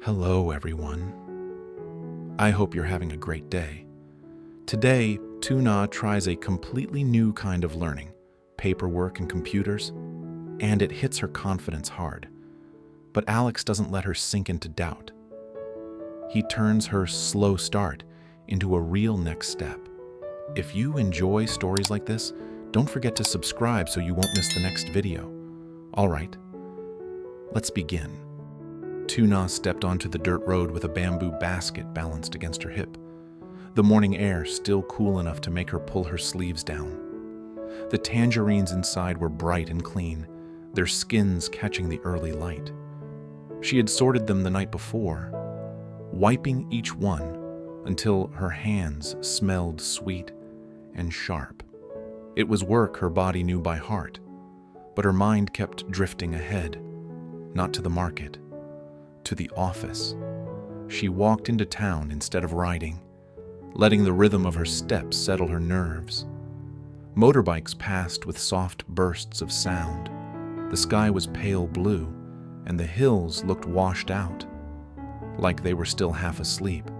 Hello, everyone. I hope you're having a great day. Today, Tuna tries a completely new kind of learning, paperwork and computers, and it hits her confidence hard. But Alex doesn't let her sink into doubt. He turns her slow start into a real next step. If you enjoy stories like this, don't forget to subscribe so you won't miss the next video. All right, let's begin. Tuna stepped onto the dirt road with a bamboo basket balanced against her hip, the morning air still cool enough to make her pull her sleeves down. The tangerines inside were bright and clean, their skins catching the early light. She had sorted them the night before, wiping each one until her hands smelled sweet and sharp. It was work her body knew by heart, but her mind kept drifting ahead, not to the market, to the office. She walked into town instead of riding, letting the rhythm of her steps settle her nerves. Motorbikes passed with soft bursts of sound. The sky was pale blue, and the hills looked washed out, like they were still half asleep.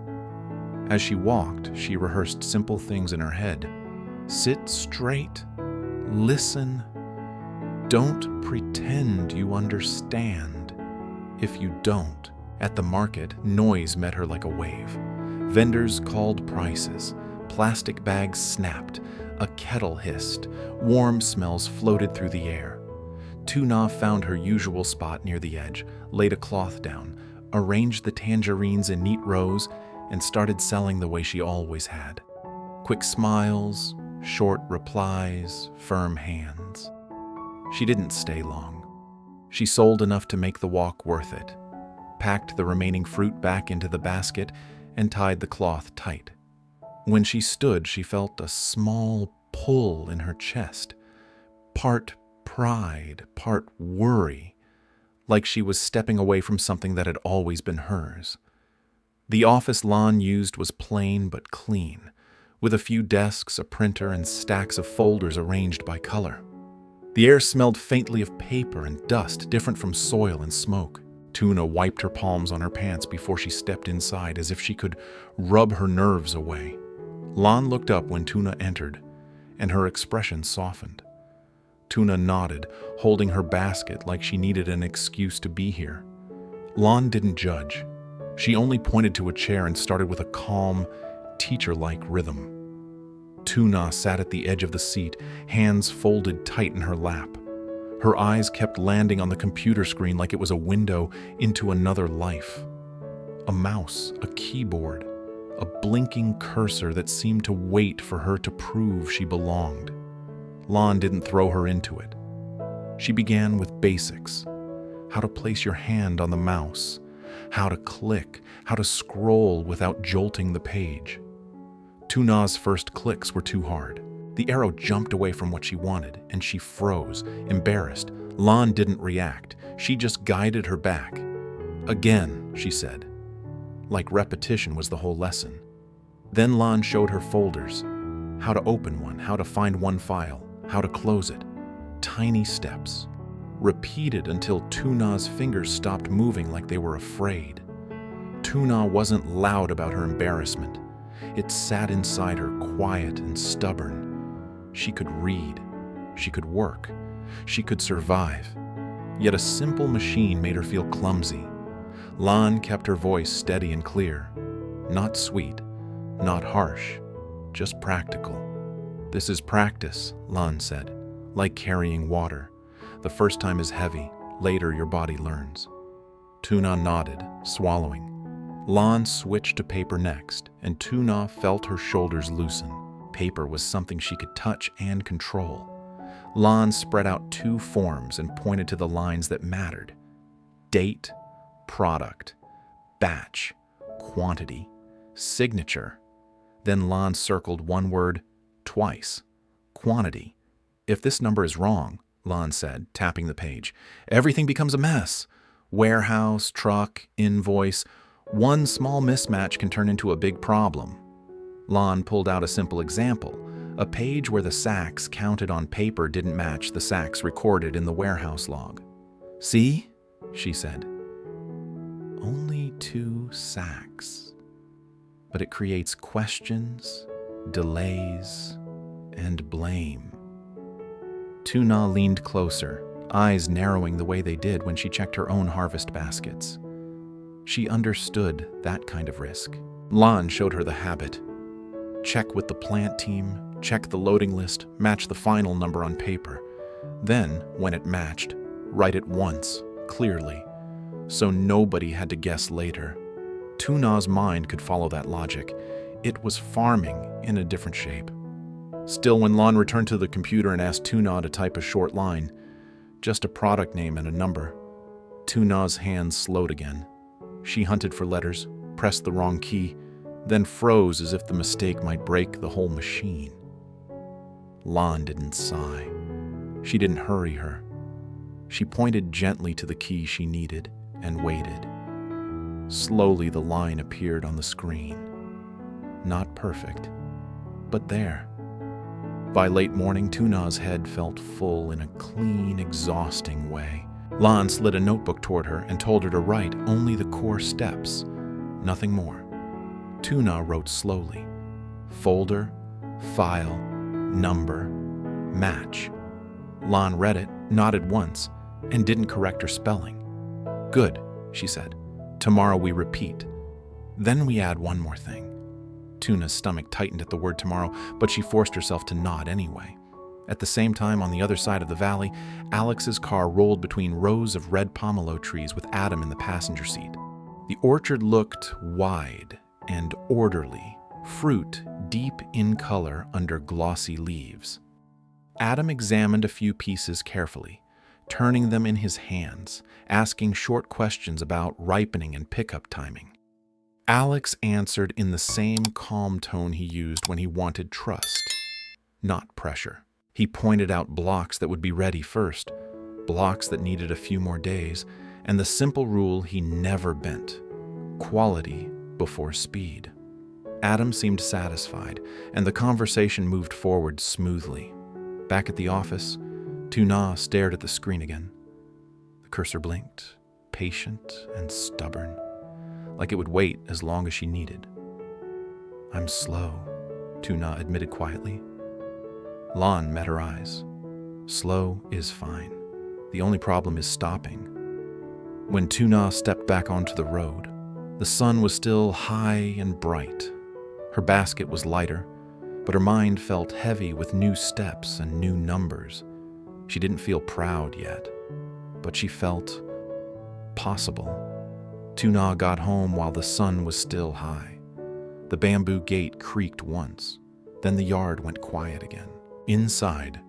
As she walked, she rehearsed simple things in her head. Sit straight, listen, don't pretend you understand. If you don't. At the market, noise met her like a wave. Vendors called prices, plastic bags snapped, a kettle hissed, warm smells floated through the air. Tuna found her usual spot near the edge, laid a cloth down, arranged the tangerines in neat rows, and started selling the way she always had. Quick smiles, short replies, firm hands. She didn't stay long. She sold enough to make the walk worth it, packed the remaining fruit back into the basket, and tied the cloth tight. When she stood, she felt a small pull in her chest, part pride, part worry, like she was stepping away from something that had always been hers. The office Lon used was plain but clean, with a few desks, a printer, and stacks of folders arranged by color. The air smelled faintly of paper and dust, different from soil and smoke. Tuna wiped her palms on her pants before she stepped inside, as if she could rub her nerves away. Lon looked up when Tuna entered, and her expression softened. Tuna nodded, holding her basket like she needed an excuse to be here. Lon didn't judge. She only pointed to a chair and started with a calm, teacher-like rhythm. Tuna sat at the edge of the seat, hands folded tight in her lap. Her eyes kept landing on the computer screen like it was a window into another life. A mouse, a keyboard, a blinking cursor that seemed to wait for her to prove she belonged. Lon didn't throw her into it. She began with basics: how to place your hand on the mouse, how to click, how to scroll without jolting the page. Tuna's first clicks were too hard. The arrow jumped away from what she wanted, and she froze, embarrassed. Lon didn't react. She just guided her back. Again, she said. Like repetition was the whole lesson. Then Lon showed her folders, how to open one, how to find one file, how to close it. Tiny steps, repeated until Tuna's fingers stopped moving like they were afraid. Tuna wasn't loud about her embarrassment. It sat inside her, quiet and stubborn. She could read. She could work. She could survive. Yet a simple machine made her feel clumsy. Lon kept her voice steady and clear. Not sweet, not harsh, just practical. This is practice, Lon said, like carrying water. The first time is heavy. Later, your body learns. Tuna nodded, swallowing. Lon switched to paper next, and Tuna felt her shoulders loosen. Paper was something she could touch and control. Lon spread out 2 forms and pointed to the lines that mattered: date, product, batch, quantity, signature. Then Lon circled one word twice: quantity. If this number is wrong, Lon said, tapping the page, everything becomes a mess. Warehouse, truck, invoice. One small mismatch can turn into a big problem. Lon pulled out a simple example, a page where the sacks counted on paper didn't match the sacks recorded in the warehouse log. See? She said. only 2 sacks. But it creates questions, delays, and blame. Tuna leaned closer, eyes narrowing the way they did when she checked her own harvest baskets. She understood that kind of risk. Lon showed her the habit. Check with the plant team, check the loading list, match the final number on paper. Then, when it matched, write it once, clearly, so nobody had to guess later. Tuna's mind could follow that logic. It was farming in a different shape. Still, when Lon returned to the computer and asked Tuna to type a short line, just a product name and a number, Tuna's hands slowed again. She hunted for letters, pressed the wrong key, then froze as if the mistake might break the whole machine. Lon didn't sigh. She didn't hurry her. She pointed gently to the key she needed and waited. Slowly the line appeared on the screen. Not perfect, but there. By late morning, Tuna's head felt full in a clean, exhausting way. Lon slid a notebook toward her and told her to write only the core steps, nothing more. Tuna wrote slowly. Folder, file, number, match. Lon read it, nodded once, and didn't correct her spelling. Good, she said. Tomorrow we repeat. Then we add one more thing. Tuna's stomach tightened at the word tomorrow, but she forced herself to nod anyway. At the same time, on the other side of the valley, Alex's car rolled between rows of red pomelo trees with Adam in the passenger seat. The orchard looked wide and orderly, fruit deep in color under glossy leaves. Adam examined a few pieces carefully, turning them in his hands, asking short questions about ripening and pickup timing. Alex answered in the same calm tone he used when he wanted trust, not pressure. He pointed out blocks that would be ready first, blocks that needed a few more days, and the simple rule he never bent: quality before speed. Adam seemed satisfied, and the conversation moved forward smoothly. Back at the office, Tuna stared at the screen again. The cursor blinked, patient and stubborn, like it would wait as long as she needed. I'm slow, Tuna admitted quietly. Lon met her eyes. Slow is fine. The only problem is stopping. When Tuna stepped back onto the road, the sun was still high and bright. Her basket was lighter, but her mind felt heavy with new steps and new numbers. She didn't feel proud yet, but she felt possible. Tuna got home while the sun was still high. The bamboo gate creaked once, then the yard went quiet again. Inside,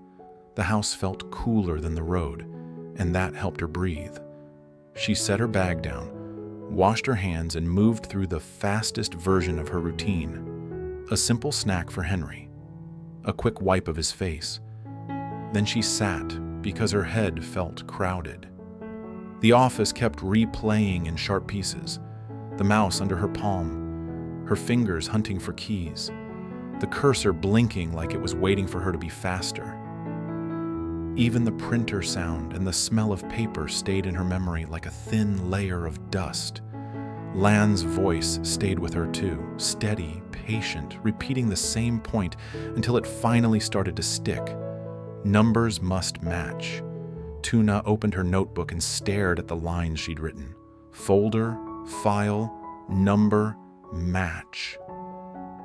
the house felt cooler than the road, and that helped her breathe. She set her bag down, washed her hands, and moved through the fastest version of her routine. A simple snack for Henry, a quick wipe of his face. Then she sat because her head felt crowded. The office kept replaying in sharp pieces, the mouse under her palm, her fingers hunting for keys, the cursor blinking like it was waiting for her to be faster. Even the printer sound and the smell of paper stayed in her memory like a thin layer of dust. Lan's voice stayed with her too, steady, patient, repeating the same point until it finally started to stick. Numbers must match. Tuna opened her notebook and stared at the lines she'd written. Folder, file, number, match.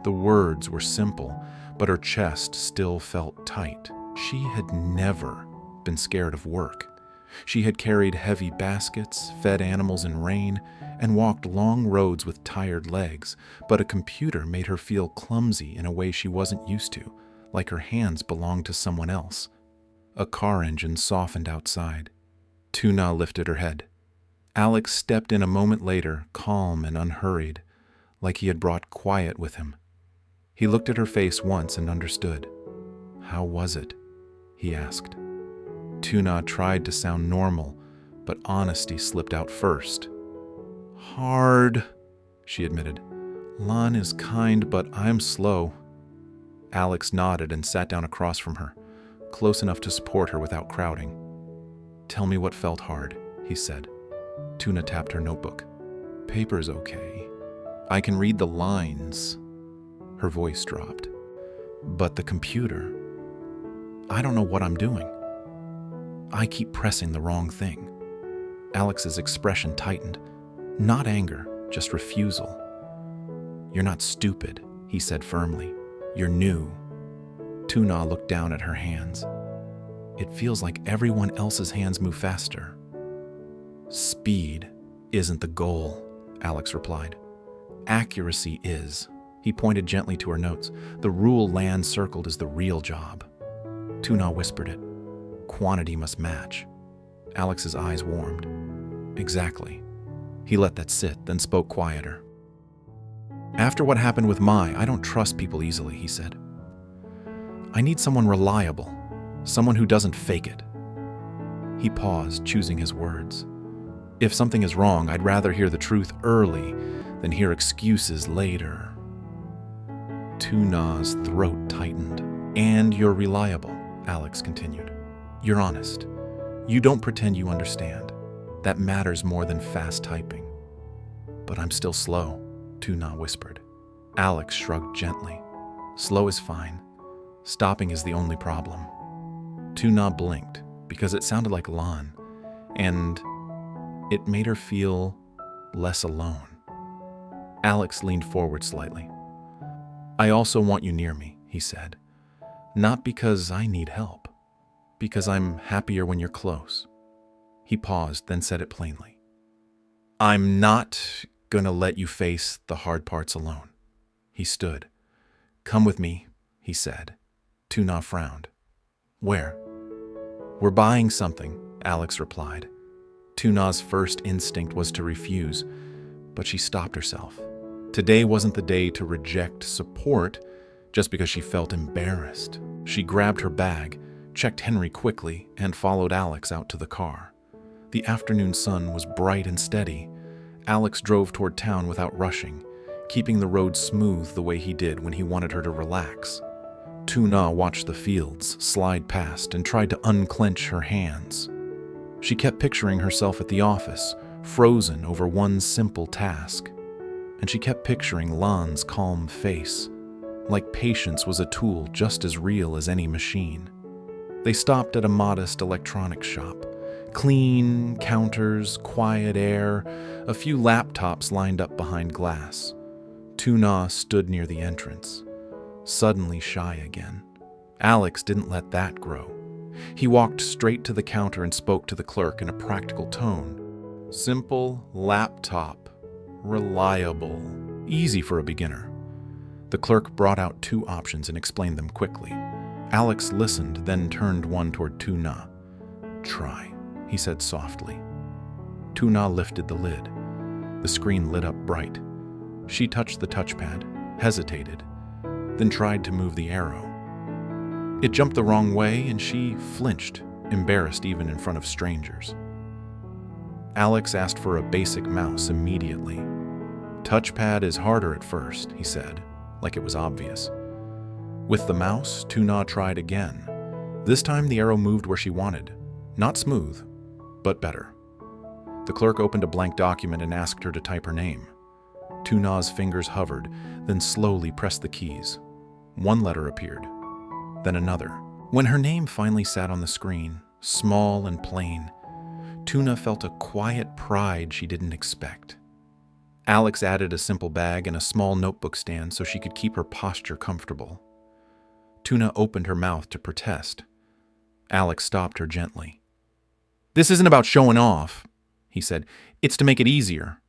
The words were simple, but her chest still felt tight. She had never been scared of work. She had carried heavy baskets, fed animals in rain, and walked long roads with tired legs, but a computer made her feel clumsy in a way she wasn't used to, like her hands belonged to someone else. A car engine softened outside. Tuna lifted her head. Alex stepped in a moment later, calm and unhurried, like he had brought quiet with him. He looked at her face once and understood. How was it? He asked. Tuna tried to sound normal, but honesty slipped out first. Hard, she admitted. Lon is kind, but I'm slow. Alex nodded and sat down across from her, close enough to support her without crowding. Tell me what felt hard, he said. Tuna tapped her notebook. Paper's okay. I can read the lines. Her voice dropped. But the computer, I don't know what I'm doing. I keep pressing the wrong thing. Alex's expression tightened. Not anger, just refusal. You're not stupid, he said firmly. You're new. Tuna looked down at her hands. It feels like everyone else's hands move faster. Speed isn't the goal, Alex replied. Accuracy is. He pointed gently to her notes. The rule Land circled is the real job. Tuna whispered it. Quantity must match. Alex's eyes warmed. Exactly. He let that sit, then spoke quieter. After what happened with I don't trust people easily, he said. I need someone reliable, someone who doesn't fake it. He paused, choosing his words. If something is wrong, I'd rather hear the truth early than hear excuses later. Tuna's throat tightened. And you're reliable, Alex continued. You're honest. You don't pretend you understand. That matters more than fast typing. But I'm still slow, Tuna whispered. Alex shrugged gently. Slow is fine. Stopping is the only problem. Tuna blinked because it sounded like Lan, and it made her feel less alone. Alex leaned forward slightly. I also want you near me, he said. Not because I need help, because I'm happier when you're close. He paused, then said it plainly. I'm not gonna let you face the hard parts alone. He stood. Come with me, he said. Tuna frowned. Where? We're buying something, Alex replied. Tuna's first instinct was to refuse, but she stopped herself. Today wasn't the day to reject support just because she felt embarrassed. She grabbed her bag, checked Henry quickly, and followed Alex out to the car. The afternoon sun was bright and steady. Alex drove toward town without rushing, keeping the road smooth the way he did when he wanted her to relax. Tuna watched the fields slide past and tried to unclench her hands. She kept picturing herself at the office, frozen over one simple task. And she kept picturing Lan's calm face, like patience was a tool just as real as any machine. They stopped at a modest electronics shop. Clean counters, quiet air, a few laptops lined up behind glass. Tuna stood near the entrance, suddenly shy again. Alex didn't let that grow. He walked straight to the counter and spoke to the clerk in a practical tone. Simple laptop, reliable, easy for a beginner. The clerk brought out two options and explained them quickly. Alex listened, then turned one toward Tuna. Try, he said softly. Tuna lifted the lid. The screen lit up bright. She touched the touchpad, hesitated, then tried to move the arrow. It jumped the wrong way and she flinched, embarrassed even in front of strangers. Alex asked for a basic mouse immediately. Touchpad is harder at first, he said, like it was obvious. With the mouse, Tuna tried again. This time the arrow moved where she wanted. Not smooth, but better. The clerk opened a blank document and asked her to type her name. Tuna's fingers hovered, then slowly pressed the keys. One letter appeared, then another. When her name finally sat on the screen, small and plain, Tuna felt a quiet pride she didn't expect. Alex added a simple bag and a small notebook stand so she could keep her posture comfortable. Tuna opened her mouth to protest. Alex stopped her gently. This isn't about showing off, he said. It's to make it easier.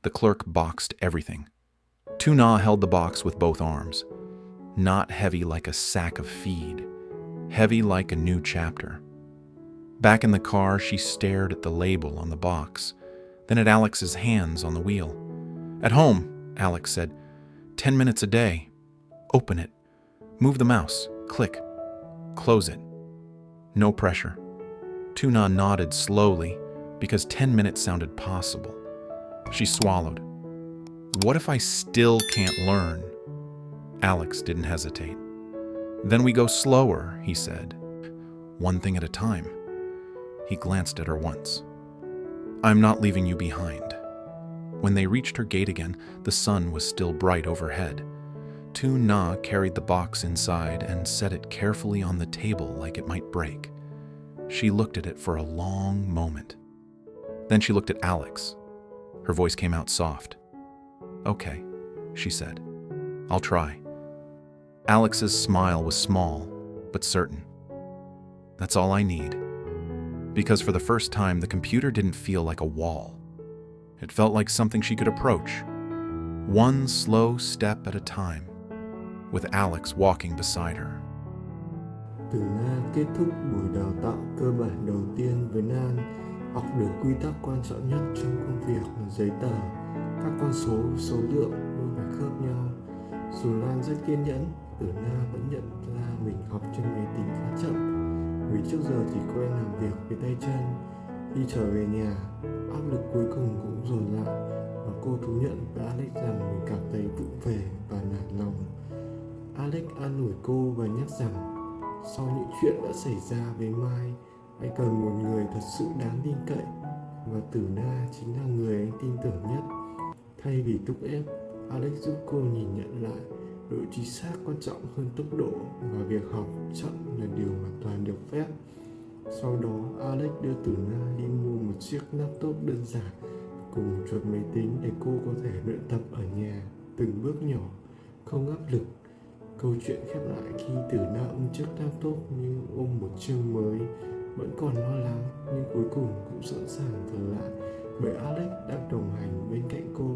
The clerk boxed everything. Tuna held the box with both arms. Not heavy like a sack of feed, heavy like a new chapter. Back in the car, she stared at the label on the box, then at Alex's hands on the wheel. At home, Alex said, 10 minutes a day. Open it. Move the mouse. Click. Close it. No pressure. Tuna nodded slowly because 10 minutes sounded possible. She swallowed. What if I still can't learn? Alex didn't hesitate. Then we go slower, he said. One thing at a time. He glanced at her once. I'm not leaving you behind. When they reached her gate again, the sun was still bright overhead. Tuna carried the box inside and set it carefully on the table like it might break. She looked at it for a long moment. Then she looked at Alex. Her voice came out soft. "Okay," she said. "I'll try." Alex's smile was small, but certain. "That's all I need." Because for the first time, the computer didn't feel like a wall. It felt like something she could approach, one slow step at a time, with Alex walking beside her. Từ Na kết thúc buổi đào tạo cơ bản đầu tiên với Nan, học được quy tắc quan trọng nhất trong công việc là giấy tờ. Các con số, số lượng luôn phải khớp nhau. Dù Nan rất kiên nhẫn, Tử Na vẫn nhận ra mình học trên máy tính khá chậm, vì trước giờ chỉ quen làm việc với tay chân. Khi trở về nhà, áp lực cuối cùng cũng dồn lại, và cô thú nhận với Alex rằng mình cảm thấy vụng về và nản lòng. Alex an ủi cô và nhắc rằng sau những chuyện đã xảy ra với Mai, anh cần một người thật sự đáng tin cậy, và Tử Na chính là người anh tin tưởng nhất. Thay vì thúc ép, Alex giúp cô nhìn nhận lại độ chính xác quan trọng hơn tốc độ, và việc học chậm là điều hoàn toàn được phép. Sau đó, Alex đưa Tử Na đi mua một chiếc laptop đơn giản cùng chuột máy tính để cô có thể luyện tập ở nhà, từng bước nhỏ, không áp lực. Câu chuyện khép lại khi Tử Na ôm chiếc laptop như ôm một chương mới, vẫn còn lo lắng nhưng cuối cùng cũng sẵn sàng thở lại, bởi Alex đang đồng hành bên cạnh cô.